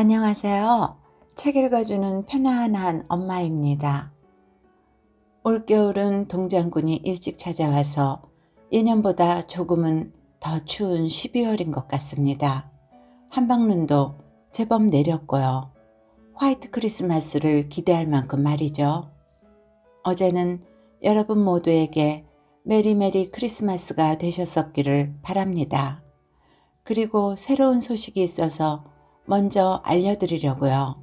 안녕하세요. 책 읽어주는 편안한 엄마입니다. 올겨울은 동장군이 일찍 찾아와서 예년보다 조금은 더 추운 12월인 것 같습니다. 한방눈도 제법 내렸고요. 화이트 크리스마스를 기대할 만큼 말이죠. 어제는 여러분 모두에게 메리메리 크리스마스가 되셨었기를 바랍니다. 그리고 새로운 소식이 있어서 먼저 알려드리려고요.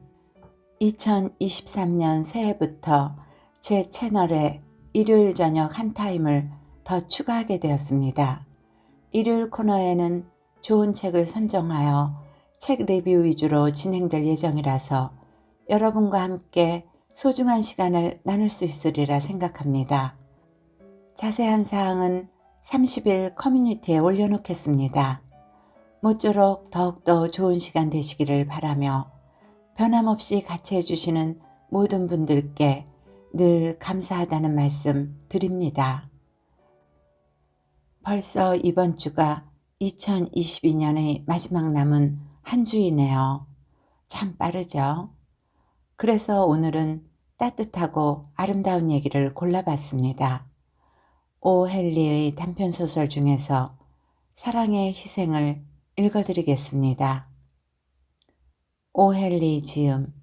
2023년 새해부터 제 채널에 일요일 저녁 한 타임을 더 추가하게 되었습니다. 일요일 코너에는 좋은 책을 선정하여 책 리뷰 위주로 진행될 예정이라서 여러분과 함께 소중한 시간을 나눌 수 있으리라 생각합니다. 자세한 사항은 30일 커뮤니티에 올려놓겠습니다. 모쪼록 더욱더 좋은 시간 되시기를 바라며 변함없이 같이 해주시는 모든 분들께 늘 감사하다는 말씀 드립니다. 벌써 이번 주가 2022년의 마지막 남은 한 주이네요. 참 빠르죠? 그래서 오늘은 따뜻하고 아름다운 얘기를 골라봤습니다. 오 헨리의 단편소설 중에서 사랑의 희생을 읽어드리겠습니다. 오 헨리 지음.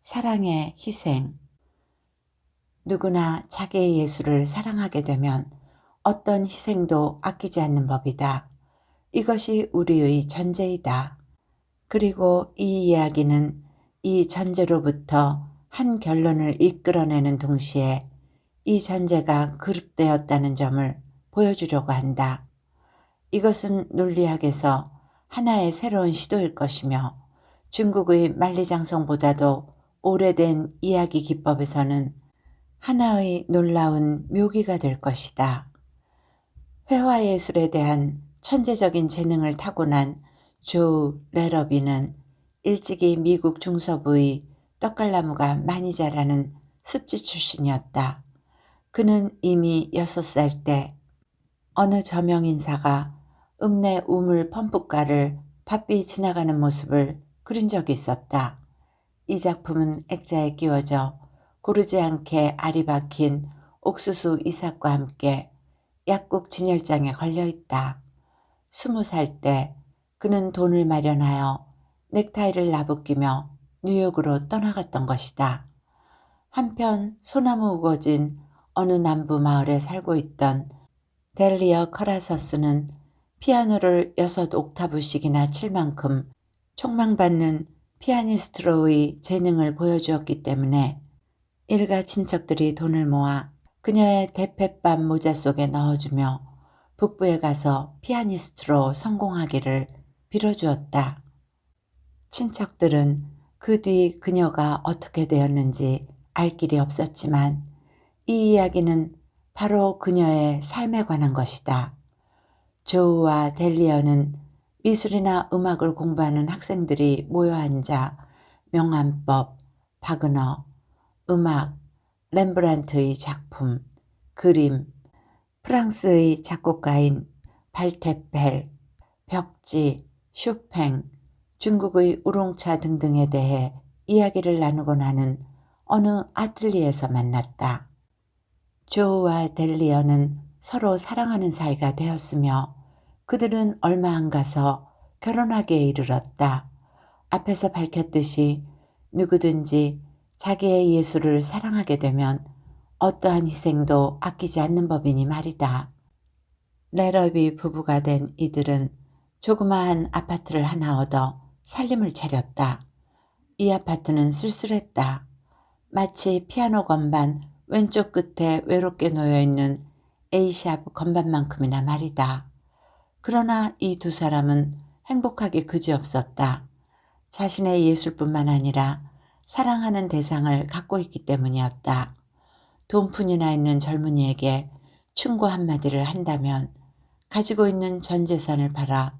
사랑의 희생. 누구나 자기의 예수를 사랑하게 되면 어떤 희생도 아끼지 않는 법이다. 이것이 우리의 전제이다. 그리고 이 이야기는 이 전제로부터 한 결론을 이끌어내는 동시에 이 전제가 그릇되었다는 점을 보여주려고 한다. 이것은 논리학에서 하나의 새로운 시도일 것이며 중국의 만리장성보다도 오래된 이야기 기법에서는 하나의 놀라운 묘기가 될 것이다. 회화예술에 대한 천재적인 재능을 타고난 조 레러비는 일찍이 미국 중서부의 떡갈나무가 많이 자라는 습지 출신이었다. 그는 이미 6살 때 어느 저명인사가 읍내 우물 펌프가를 바삐 지나가는 모습을 그린 적이 있었다. 이 작품은 액자에 끼워져 고르지 않게 알이 박힌 옥수수 이삭과 함께 약국 진열장에 걸려있다. 20살 때 그는 돈을 마련하여 넥타이를 나부끼며 뉴욕으로 떠나갔던 것이다. 한편 소나무 우거진 어느 남부 마을에 살고 있던 델리어 커라서스는 피아노를 6옥타브씩이나 칠 만큼 촉망받는 피아니스트로의 재능을 보여주었기 때문에 일가 친척들이 돈을 모아 그녀의 대패밤 모자 속에 넣어주며 북부에 가서 피아니스트로 성공하기를 빌어주었다. 친척들은 그 뒤 그녀가 어떻게 되었는지 알 길이 없었지만 이 이야기는 바로 그녀의 삶에 관한 것이다. 조우와 델리어는 미술이나 음악을 공부하는 학생들이 모여 앉아 명암법, 바그너, 음악, 렘브란트의 작품, 그림, 프랑스의 작곡가인 발테펠, 벽지, 쇼팽, 중국의 우롱차 등등에 대해 이야기를 나누곤 하는 어느 아틀리에서 만났다. 조우와 델리어는 서로 사랑하는 사이가 되었으며 그들은 얼마 안 가서 결혼하기에 이르렀다. 앞에서 밝혔듯이 누구든지 자기의 예수를 사랑하게 되면 어떠한 희생도 아끼지 않는 법이니 말이다. 레러비 부부가 된 이들은 조그마한 아파트를 하나 얻어 살림을 차렸다. 이 아파트는 쓸쓸했다. 마치 피아노 건반 왼쪽 끝에 외롭게 놓여있는 A샵 건반만큼이나 말이다. 그러나 이 두 사람은 행복하기 그지없었다. 자신의 예술뿐만 아니라 사랑하는 대상을 갖고 있기 때문이었다. 돈푼이나 있는 젊은이에게 충고 한마디를 한다면 가지고 있는 전 재산을 팔아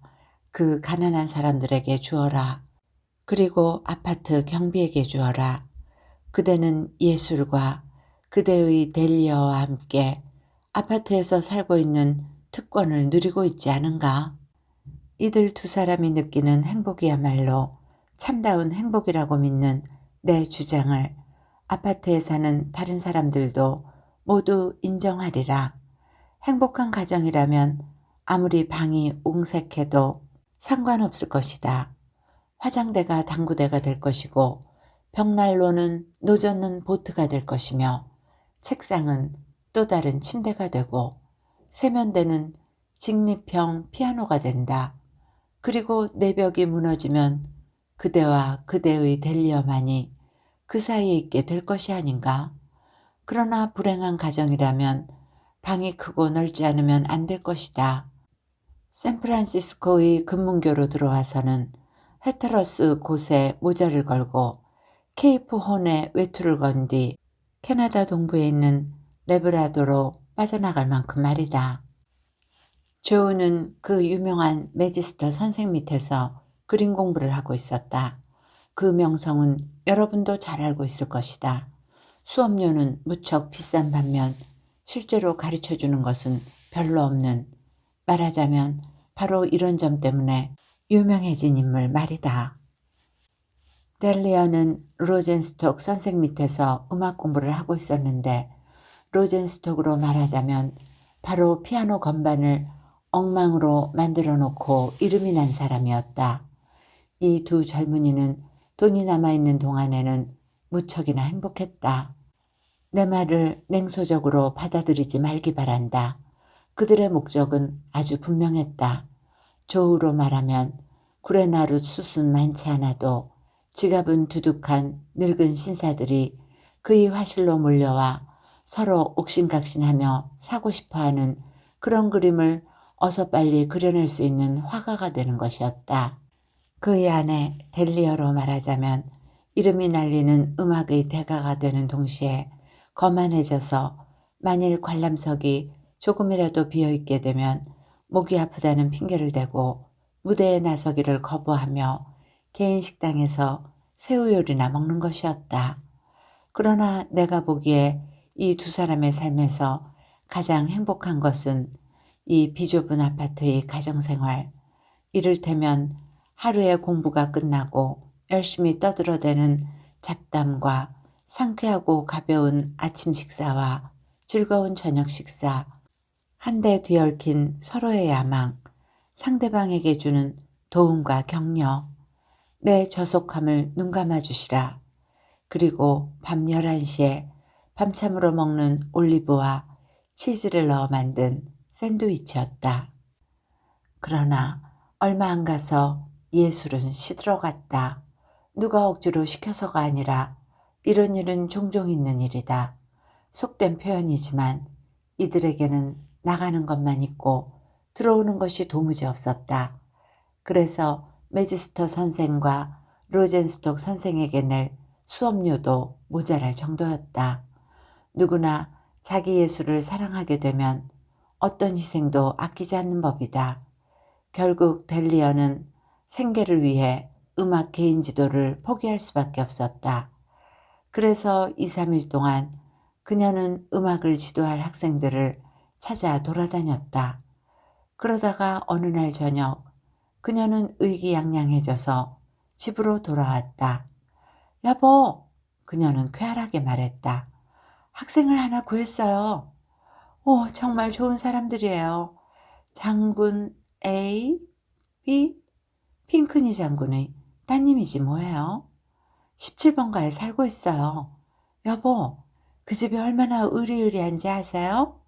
그 가난한 사람들에게 주어라. 그리고 아파트 경비에게 주어라. 그대는 예술과 그대의 델리어와 함께 아파트에서 살고 있는 특권을 누리고 있지 않은가? 이들 두 사람이 느끼는 행복이야말로 참다운 행복이라고 믿는 내 주장을 아파트에 사는 다른 사람들도 모두 인정하리라. 행복한 가정이라면 아무리 방이 옹색해도 상관없을 것이다. 화장대가 당구대가 될 것이고 벽난로는 노젓는 보트가 될 것이며 책상은 또 다른 침대가 되고 세면대는 직립형 피아노가 된다. 그리고 내벽이 무너지면 그대와 그대의 델리어만이 그 사이에 있게 될 것이 아닌가. 그러나 불행한 가정이라면 방이 크고 넓지 않으면 안 될 것이다. 샌프란시스코의 금문교로 들어와서는 해터러스 곳에 모자를 걸고 케이프 혼에 외투를 건 뒤 캐나다 동부에 있는 레브라도로 빠져나갈 만큼 말이다. 조우는 그 유명한 매지스터 선생 밑에서 그림 공부를 하고 있었다. 그 명성은 여러분도 잘 알고 있을 것이다. 수업료는 무척 비싼 반면 실제로 가르쳐주는 것은 별로 없는, 말하자면 바로 이런 점 때문에 유명해진 인물 말이다. 델리어는 로젠스톡 선생 밑에서 음악 공부를 하고 있었는데 로젠스톡으로 말하자면 바로 피아노 건반을 엉망으로 만들어 놓고 이름이 난 사람이었다. 이 두 젊은이는 돈이 남아있는 동안에는 무척이나 행복했다. 내 말을 냉소적으로 받아들이지 말기 바란다. 그들의 목적은 아주 분명했다. 조우로 말하면 구레나루 숯은 많지 않아도 지갑은 두둑한 늙은 신사들이 그의 화실로 몰려와 서로 옥신각신하며 사고 싶어하는 그런 그림을 어서 빨리 그려낼 수 있는 화가가 되는 것이었다. 그의 아내 델리어로 말하자면 이름이 날리는 음악의 대가가 되는 동시에 거만해져서 만일 관람석이 조금이라도 비어있게 되면 목이 아프다는 핑계를 대고 무대에 나서기를 거부하며 개인 식당에서 새우요리나 먹는 것이었다. 그러나 내가 보기에 이 두 사람의 삶에서 가장 행복한 것은 이 비좁은 아파트의 가정생활, 이를테면 하루의 공부가 끝나고 열심히 떠들어대는 잡담과 상쾌하고 가벼운 아침 식사와 즐거운 저녁 식사, 한데 뒤얽힌 서로의 야망, 상대방에게 주는 도움과 격려, 내 저속함을 눈감아 주시라. 그리고 밤 11시에 밤참으로 먹는 올리브와 치즈를 넣어 만든 샌드위치였다. 그러나 얼마 안 가서 예술은 시들어갔다. 누가 억지로 시켜서가 아니라 이런 일은 종종 있는 일이다. 속된 표현이지만 이들에게는 나가는 것만 있고 들어오는 것이 도무지 없었다. 그래서 매지스터 선생과 로젠스톡 선생에게 낼 수업료도 모자랄 정도였다. 누구나 자기 예술을 사랑하게 되면 어떤 희생도 아끼지 않는 법이다. 결국 델리어는 생계를 위해 음악 개인 지도를 포기할 수밖에 없었다. 그래서 2, 3일 동안 그녀는 음악을 지도할 학생들을 찾아 돌아다녔다. 그러다가 어느 날 저녁 그녀는 의기양양해져서 집으로 돌아왔다. 여보, 그녀는 쾌활하게 말했다. 학생을 하나 구했어요. 오, 정말 좋은 사람들이에요. 장군 A, B, 핑크니 장군의 따님이지 뭐예요. 17번가에 살고 있어요. 여보, 그 집이 얼마나 으리으리한지 아세요?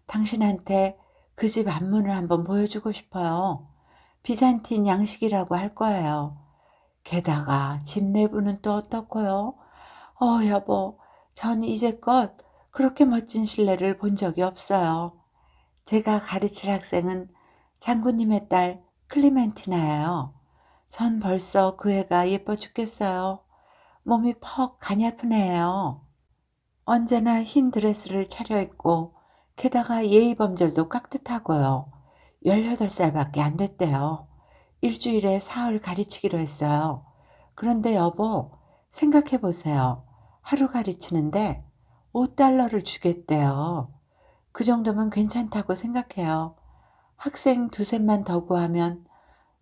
당신한테 그 집 앞문을 한번 보여주고 싶어요. 비잔틴 양식이라고 할 거예요. 게다가 집 내부는 또 어떻고요? 여보, 전 이제껏 그렇게 멋진 실내를 본 적이 없어요. 제가 가르칠 학생은 장군님의 딸 클리멘티나예요. 전 벌써 그 애가 예뻐 죽겠어요. 몸이 퍽 가냘픈 애예요. 언제나 흰 드레스를 차려입고 게다가 예의범절도 깍듯하고요. 18살밖에 안 됐대요. 일주일에 사흘 가르치기로 했어요. 그런데 여보, 생각해 보세요. 하루 가르치는데 5달러를 주겠대요. 그 정도면 괜찮다고 생각해요. 학생 두셋만 더 구하면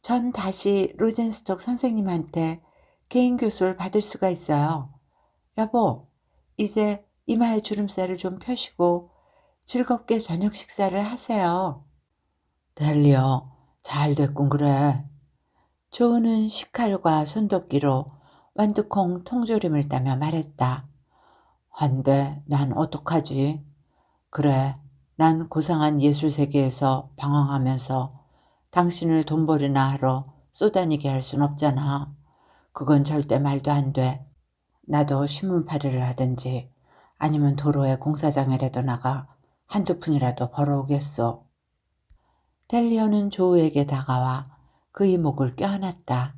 전 다시 로젠스톡 선생님한테 개인 교수를 받을 수가 있어요. 여보, 이제 이마에 주름살을 좀 펴시고 즐겁게 저녁 식사를 하세요. 델리어, 잘 됐군 그래. 조우는 식칼과 손도끼로 완두콩 통조림을 따며 말했다. 한데 난 어떡하지? 그래, 난 고상한 예술 세계에서 방황하면서 당신을 돈벌이나 하러 쏘다니게 할 순 없잖아. 그건 절대 말도 안 돼. 나도 신문팔이를 하든지 아니면 도로에 공사장이라도 나가 한두 푼이라도 벌어오겠소. 델리어는 조우에게 다가와 그의 목을 껴안았다.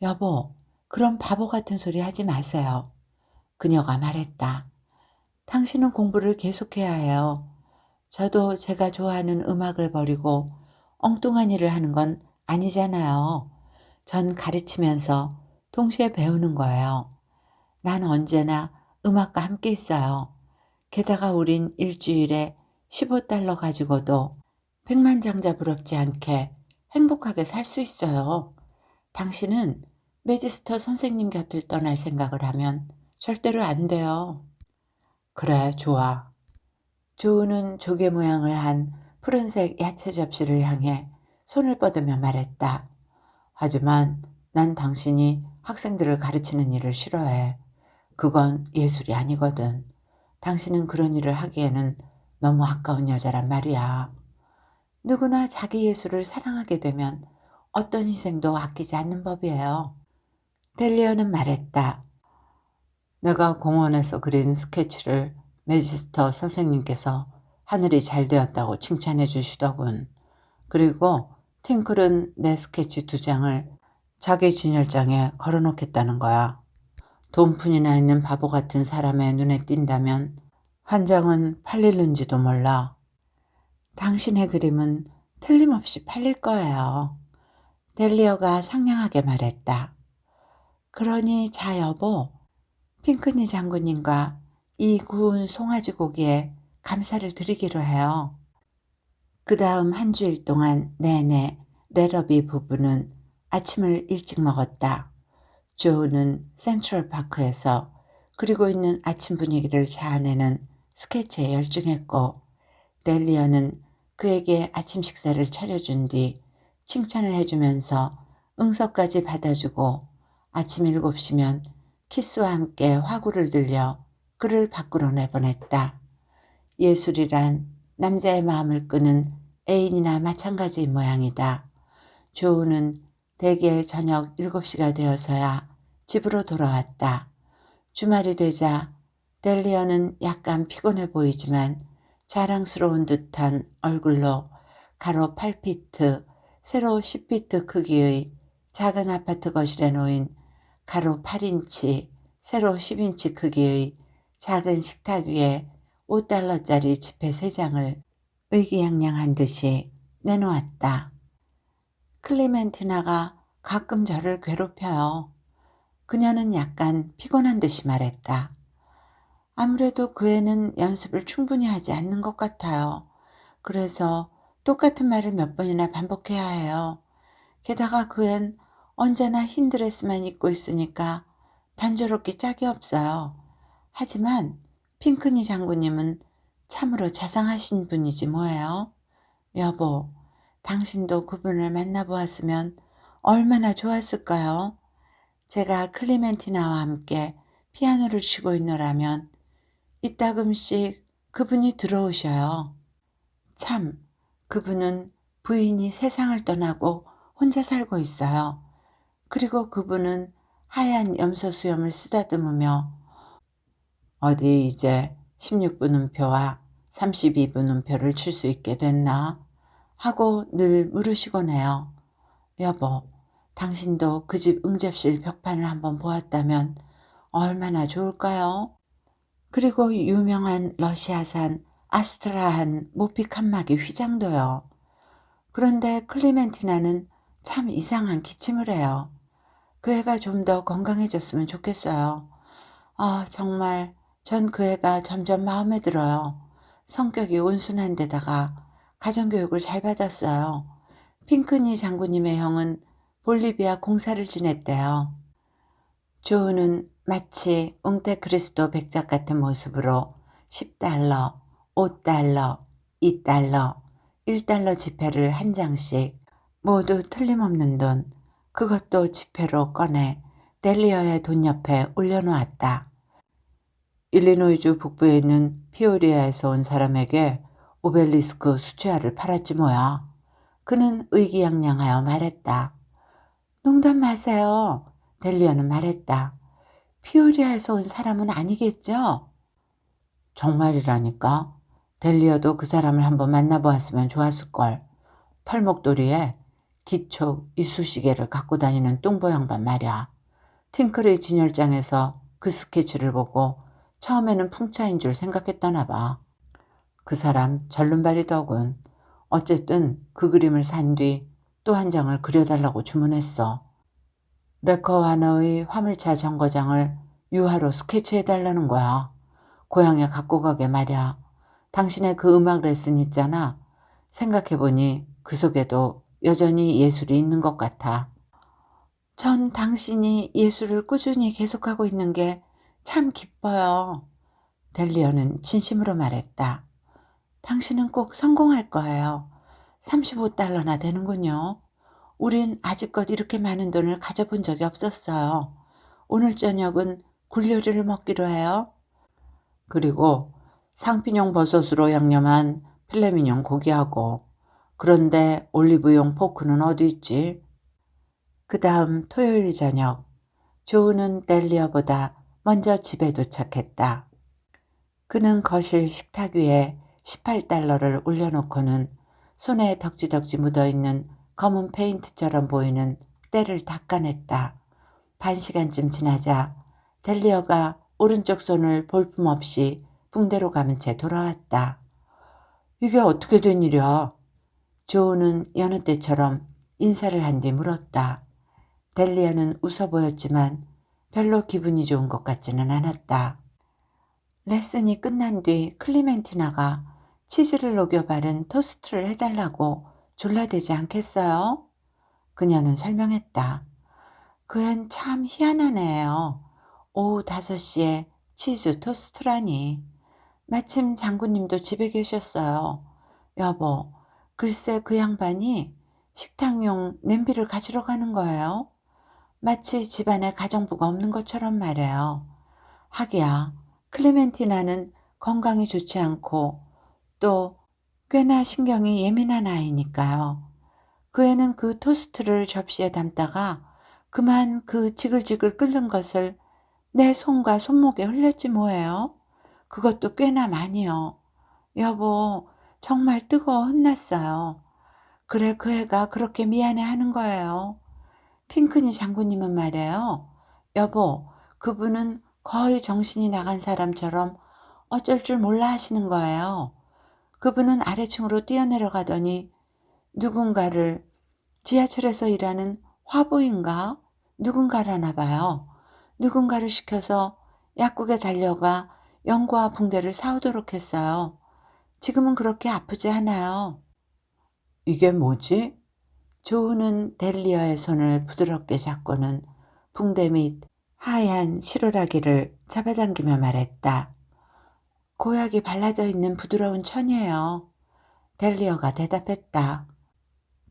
여보, 그런 바보 같은 소리 하지 마세요. 그녀가 말했다. 당신은 공부를 계속해야 해요. 저도 제가 좋아하는 음악을 버리고 엉뚱한 일을 하는 건 아니잖아요. 전 가르치면서 동시에 배우는 거예요. 난 언제나 음악과 함께 있어요. 게다가 우린 일주일에 15달러 가지고도 백만장자 부럽지 않게 행복하게 살 수 있어요. 당신은 매지스터 선생님 곁을 떠날 생각을 하면 절대로 안 돼요. 그래, 좋아. 조우는 조개 모양을 한 푸른색 야채 접시를 향해 손을 뻗으며 말했다. 하지만 난 당신이 학생들을 가르치는 일을 싫어해. 그건 예술이 아니거든. 당신은 그런 일을 하기에는 너무 아까운 여자란 말이야. 누구나 자기 예술을 사랑하게 되면 어떤 희생도 아끼지 않는 법이에요. 델리어는 말했다. 내가 공원에서 그린 스케치를 매지스터 선생님께서 하늘이 잘 되었다고 칭찬해 주시더군. 그리고 팅클은 내 스케치 2장을 자기 진열장에 걸어놓겠다는 거야. 돈푼이나 있는 바보 같은 사람의 눈에 띈다면 한 장은 팔릴는지도 몰라. 당신의 그림은 틀림없이 팔릴 거예요. 델리어가 상냥하게 말했다. 그러니 자 여보, 핑크니 장군님과 이 구운 송아지 고기에 감사를 드리기로 해요. 그 다음 한 주일 동안 내내 레러비 부부는 아침을 일찍 먹었다. 조우는 센트럴파크에서 그리고 있는 아침 분위기를 자아내는 스케치에 열중했고 델리어는 그에게 아침 식사를 차려준 뒤 칭찬을 해주면서 응서까지 받아주고 아침 7시면 키스와 함께 화구를 들려 그를 밖으로 내보냈다. 예술이란 남자의 마음을 끄는 애인이나 마찬가지인 모양이다. 조우는 대개 저녁 7시가 되어서야 집으로 돌아왔다. 주말이 되자 델리어는 약간 피곤해 보이지만 자랑스러운 듯한 얼굴로 가로 8피트, 세로 10피트 크기의 작은 아파트 거실에 놓인 가로 8인치, 세로 10인치 크기의 작은 식탁 위에 5달러짜리 지폐 3장을 의기양양한 듯이 내놓았다. 클레멘티나가 가끔 저를 괴롭혀요. 그녀는 약간 피곤한 듯이 말했다. 아무래도 그 애는 연습을 충분히 하지 않는 것 같아요. 그래서 똑같은 말을 몇 번이나 반복해야 해요. 게다가 그 앤 언제나 흰 드레스만 입고 있으니까 단조롭기 짝이 없어요. 하지만 핑크니 장군님은 참으로 자상하신 분이지 뭐예요. 여보, 당신도 그분을 만나보았으면 얼마나 좋았을까요? 제가 클리멘티나와 함께 피아노를 치고 있노라면 이따금씩 그분이 들어오셔요. 참, 그분은 부인이 세상을 떠나고 혼자 살고 있어요. 그리고 그분은 하얀 염소 수염을 쓰다듬으며 어디 이제 16분음표와 32분음표를 칠 수 있게 됐나? 하고 늘 물으시곤 해요. 여보, 당신도 그 집 응접실 벽판을 한번 보았다면 얼마나 좋을까요? 그리고 유명한 러시아산 아스트라한 모피 칸막이 휘장도요. 그런데 클리멘티나는 참 이상한 기침을 해요. 그 애가 좀 더 건강해졌으면 좋겠어요. 아, 정말 전 그 애가 점점 마음에 들어요. 성격이 온순한 데다가 가정교육을 잘 받았어요. 핑크니 장군님의 형은 볼리비아 공사를 지냈대요. 조우는 마치 웅테크리스도 백작 같은 모습으로 10달러, 5달러, 2달러, 1달러 지폐를 한 장씩 모두 틀림없는 돈, 그것도 지폐로 꺼내 델리어의 돈 옆에 올려놓았다. 일리노이주 북부에 있는 피오리아에서 온 사람에게 오벨리스크 수채화를 팔았지 뭐야. 그는 의기양양하여 말했다. 농담 마세요. 델리어는 말했다. 피오리아에서 온 사람은 아니겠죠? 정말이라니까. 델리어도 그 사람을 한번 만나보았으면 좋았을걸. 털목도리에 기초 이쑤시개를 갖고 다니는 뚱보 양반 말이야. 팅크의 진열장에서 그 스케치를 보고 처음에는 풍차인 줄 생각했다나 봐. 그 사람 절름발이더군. 어쨌든 그 그림을 산 뒤 또 한 장을 그려달라고 주문했어. 레커와너의 화물차 정거장을 유화로 스케치해달라는 거야. 고향에 갖고 가게 말이야. 당신의 그 음악 레슨 있잖아. 생각해보니 그 속에도 여전히 예술이 있는 것 같아. 전 당신이 예술을 꾸준히 계속하고 있는 게 참 기뻐요. 델리어는 진심으로 말했다. 당신은 꼭 성공할 거예요. 35달러나 되는군요. 우린 아직껏 이렇게 많은 돈을 가져본 적이 없었어요. 오늘 저녁은 굴요리를 먹기로 해요. 그리고 상피뇽 버섯으로 양념한 필레미뇽 고기하고 그런데 올리브용 포크는 어디 있지? 그 다음 토요일 저녁 조우는 델리어보다 먼저 집에 도착했다. 그는 거실 식탁 위에 18달러를 올려놓고는 손에 덕지덕지 묻어있는 검은 페인트처럼 보이는 때를 닦아냈다. 1시간쯤 지나자 델리어가 오른쪽 손을 볼품없이 붕대로 감은 채 돌아왔다. 이게 어떻게 된 일이야? 조우는 여느 때처럼 인사를 한 뒤 물었다. 델리어는 웃어 보였지만 별로 기분이 좋은 것 같지는 않았다. 레슨이 끝난 뒤 클리멘티나가 치즈를 녹여 바른 토스트를 해달라고 졸라대지 않겠어요? 그녀는 설명했다. 그 앤 참 희한한 애예요. 오후 5시에 치즈 토스트라니. 마침 장군님도 집에 계셨어요. 여보, 글쎄 그 양반이 식탁용 냄비를 가지러 가는 거예요. 마치 집안에 가정부가 없는 것처럼 말해요. 하기야 클레멘티나는 건강이 좋지 않고 또 꽤나 신경이 예민한 아이니까요. 그 애는 그 토스트를 접시에 담다가 그만 그 지글지글 끓는 것을 내 손과 손목에 흘렸지 뭐예요. 그것도 꽤나 많이요. 여보, 정말 뜨거워 혼났어요. 그래 그 애가 그렇게 미안해하는 거예요. 핑크니 장군님은 말이에요. 여보, 그분은 거의 정신이 나간 사람처럼 어쩔 줄 몰라 하시는 거예요. 그분은 아래층으로 뛰어내려가더니 누군가를 지하철에서 일하는 화보인가? 누군가라나 봐요. 누군가를 시켜서 약국에 달려가 연고와 붕대를 사오도록 했어요. 지금은 그렇게 아프지 않아요. 이게 뭐지? 조우는 델리어의 손을 부드럽게 잡고는 붕대 밑 하얀 실오라기를 잡아당기며 말했다. 고약이 발라져 있는 부드러운 천이에요. 델리어가 대답했다.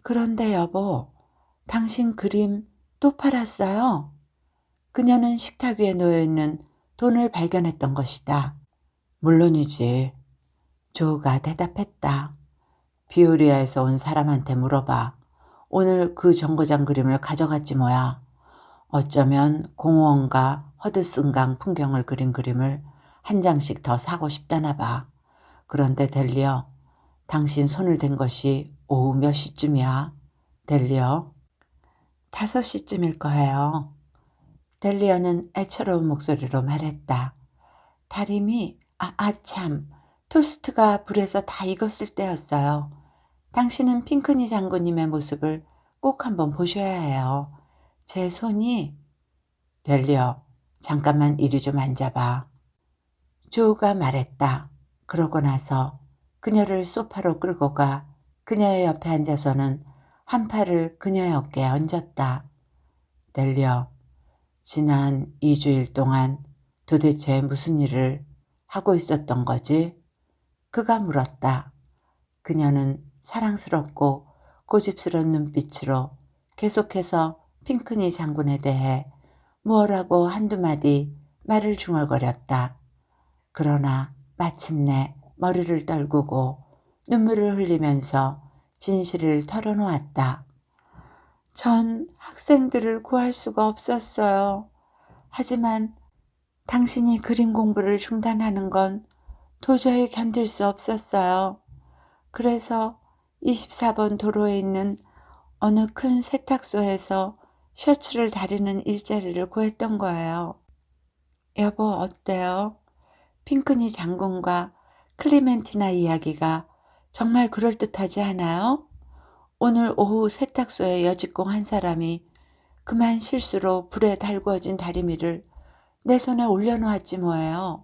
그런데 여보, 당신 그림 또 팔았어요? 그녀는 식탁 위에 놓여있는 돈을 발견했던 것이다. 물론이지. 조우가 대답했다. 비오리아에서 온 사람한테 물어봐. 오늘 그 정거장 그림을 가져갔지 뭐야. 어쩌면 공원과 허드슨강 풍경을 그린 그림을 한 장씩 더 사고 싶다나 봐. 그런데 델리어, 당신 손을 댄 것이 오후 몇 시쯤이야? 델리어? 5시쯤일 거예요. 델리어는 애처로운 목소리로 말했다. 다림이 참, 토스트가 불에서 다 익었을 때였어요. 당신은 핑크니 장군님의 모습을 꼭 한번 보셔야 해요. 제 손이 델리어, 잠깐만 이리 좀 앉아봐. 조우가 말했다. 그러고 나서 그녀를 소파로 끌고 가 그녀의 옆에 앉아서는 한 팔을 그녀의 어깨에 얹었다. 델리어, 지난 2주일 동안 도대체 무슨 일을 하고 있었던 거지? 그가 물었다. 그녀는 사랑스럽고 고집스러운 눈빛으로 계속해서 핑크니 장군에 대해 무엇라고 한두 마디 말을 중얼거렸다. 그러나 마침내 머리를 떨구고 눈물을 흘리면서 진실을 털어놓았다. 전 학생들을 구할 수가 없었어요. 하지만 당신이 그림 공부를 중단하는 건 도저히 견딜 수 없었어요. 그래서 24번 도로에 있는 어느 큰 세탁소에서 셔츠를 다리는 일자리를 구했던 거예요. 여보, 어때요? 핑크니 장군과 클리멘티나 이야기가 정말 그럴듯하지 않아요? 오늘 오후 세탁소의 여직공 한 사람이 그만 실수로 불에 달구어진 다리미를 내 손에 올려놓았지 뭐예요.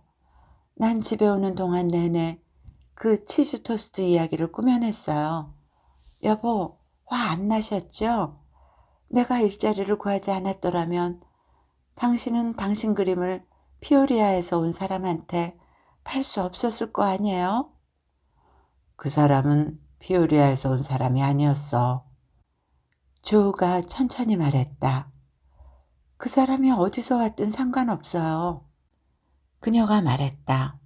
난 집에 오는 동안 내내 그 치즈 토스트 이야기를 꾸며냈어요. 여보, 화 안 나셨죠? 내가 일자리를 구하지 않았더라면 당신은 당신 그림을 피오리아에서 온 사람한테 팔 수 없었을 거 아니에요? 그 사람은 피오리아에서 온 사람이 아니었어. 조우가 천천히 말했다. 그 사람이 어디서 왔든 상관없어요. 그녀가 말했다.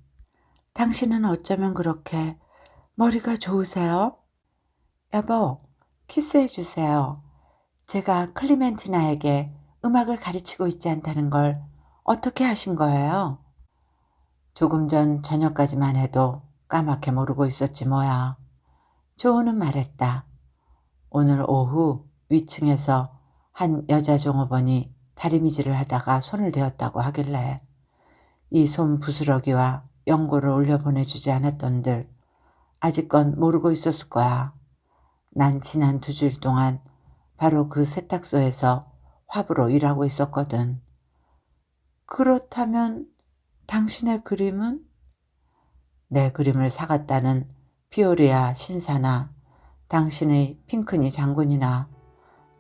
당신은 어쩌면 그렇게 머리가 좋으세요? 여보, 키스해 주세요. 제가 클리멘티나에게 음악을 가르치고 있지 않다는 걸 어떻게 하신 거예요? 조금 전 저녁까지만 해도 까맣게 모르고 있었지 뭐야. 조우는 말했다. 오늘 오후 위층에서 한 여자 종업원이 다리미질을 하다가 손을 대었다고 하길래 이 손 부스러기와 연고를 올려보내주지 않았던들 아직건 모르고 있었을 거야. 난 지난 2주일 동안 바로 그 세탁소에서 화부로 일하고 있었거든. 그렇다면 당신의 그림은? 내 그림을 사갔다는 피오리아 신사나 당신의 핑크니 장군이나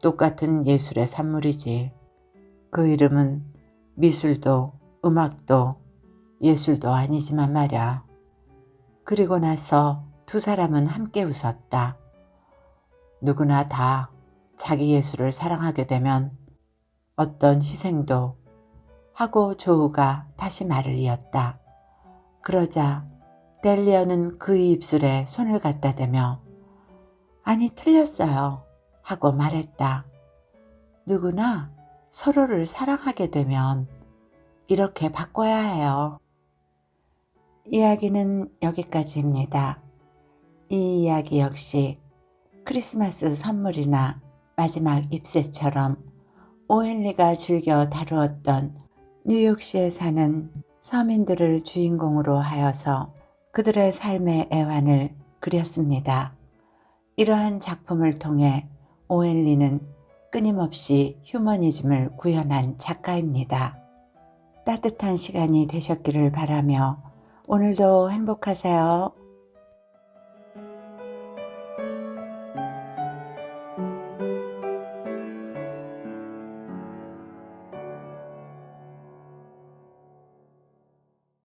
똑같은 예술의 산물이지. 그 이름은 미술도 음악도 예술도 아니지만 말야. 그리고 나서 두 사람은 함께 웃었다. 누구나 다 자기 예술을 사랑하게 되면 어떤 희생도 하고 조우가 다시 말을 이었다. 그러자 델리어는 그의 입술에 손을 갖다 대며 아니 틀렸어요 하고 말했다. 누구나 서로를 사랑하게 되면 이렇게 바꿔야 해요. 이야기는 여기까지입니다. 이 이야기 역시 크리스마스 선물이나 마지막 잎새처럼 오헨리가 즐겨 다루었던 뉴욕시에 사는 서민들을 주인공으로 하여서 그들의 삶의 애환을 그렸습니다. 이러한 작품을 통해 오헨리는 끊임없이 휴머니즘을 구현한 작가입니다. 따뜻한 시간이 되셨기를 바라며 오늘도 행복하세요.